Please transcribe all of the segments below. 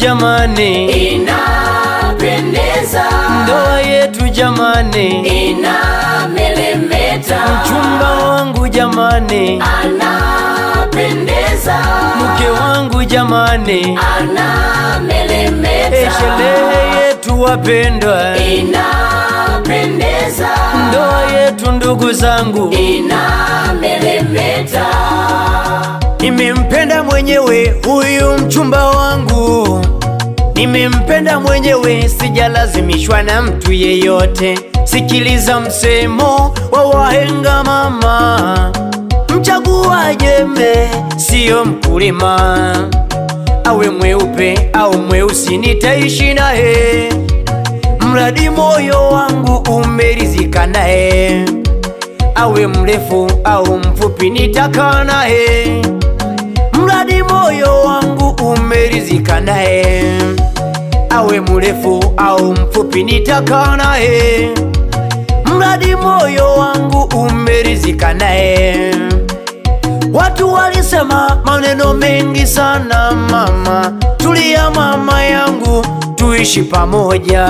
jamani, inapendeza. ndoa yetu jamani, inamelemeta. mchumba wangu jamani, anapendeza. mke wangu jamani, anamelemeta. sherehe yetu wapendwa, inapendeza. ndoa yetu ndugu zangu, inamelemeta. nimempenda mwenyewe huyu mchumba wangu, nimempenda mwenyewe, sijalazimishwa na mtu yeyote. Sikiliza msemo wa wahenga mama, mchagua jembe sio mkulima. Awe mweupe au mweusi nitaishi naye, mradi moyo wangu umeridhika naye. Awe mrefu au mfupi nitakaa naye, mradi moyo wangu umeridhika naye. Awe mrefu au mfupi nitakaa naye, mradi moyo wangu umeridhika naye. Watu walisema maneno mengi sana mama, tulia mama yangu tuishi pamoja.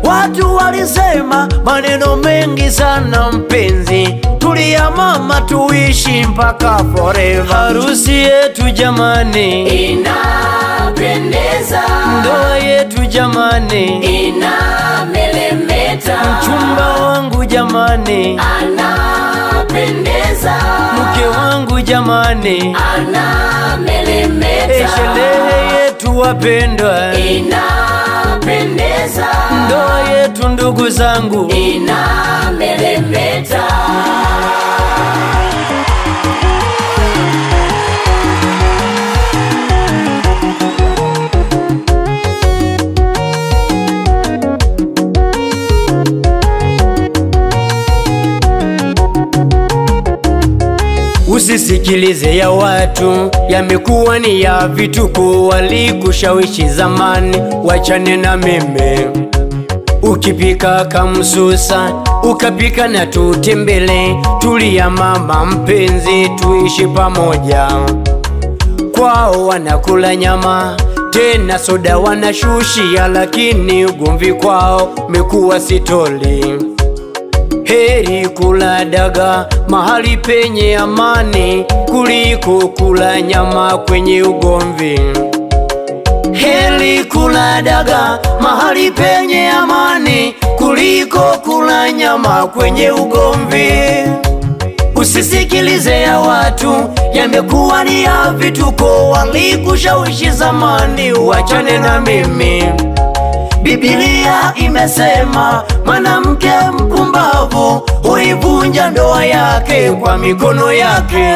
Watu walisema maneno mengi sana mpenzi, tulia mama tuishi mpaka forever. Harusi yetu jamani, inapendeza. ndoa yetu jamani, inamelemeta. mchumba wangu jamani, anapendeza. mke wangu jamani, anamelemeta. sherehe yetu wapendwa, inapendeza. ndoa yetu ndugu zangu, inamelemeta. Usisikilize ya watu, yamekuwa ni ya vituko, walikushawishi zamani, wachane na mimi. Ukipika kamsusa, ukapika na tutembele, tulia mama mpenzi tuishi pamoja. Kwao wanakula nyama, tena soda wanashushia, lakini ugomvi kwao mekuwa sitoli. Heri kula daga mahali penye amani, kuliko kula nyama kwenye ugomvi. Heri kula daga mahali penye amani, kuliko kula nyama kwenye ugomvi. Usisikilize ya watu, yamekuwa ni ya vituko, walikushawishi zamani, wachane na mimi. Biblia imesema mwanamke mpumbavu huivunja ndoa yake kwa mikono yake.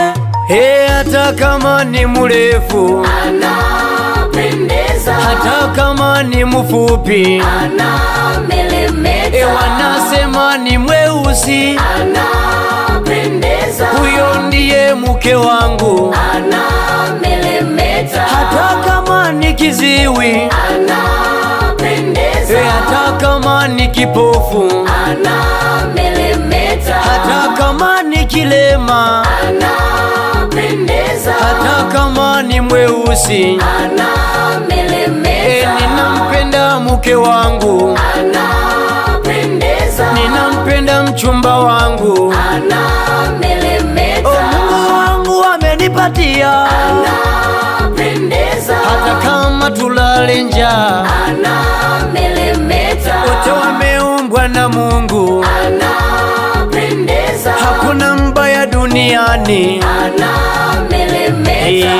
Hata kama ni mrefu anapendeza, hata kama ni mfupi anamelemeta. Wanasema ni mweusi anapendeza, huyo ndiye mke wangu. Anamelemeta. Hata kama ni kiziwi, anapendeza, hata kama ni kipofu, anamelemeta. hata kama ni kilema, anapendeza, hata kama ni mweusi, anamelemeta. ninampenda mke wangu, anapendeza, ninampenda mchumba wangu. anamelemeta. Mungu wangu amenipatia, anapendeza, hata kama tulale njaa, anamelemeta. wote wameumbwa na Mungu. anapendeza, Hakuna mbaya duniani. anamelemeta.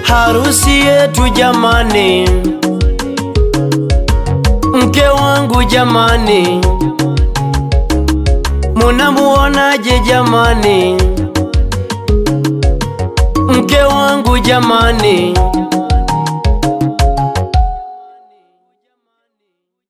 Harusi yetu jamani, mke wangu jamani, munamuonaje jamani, mke wangu jamani,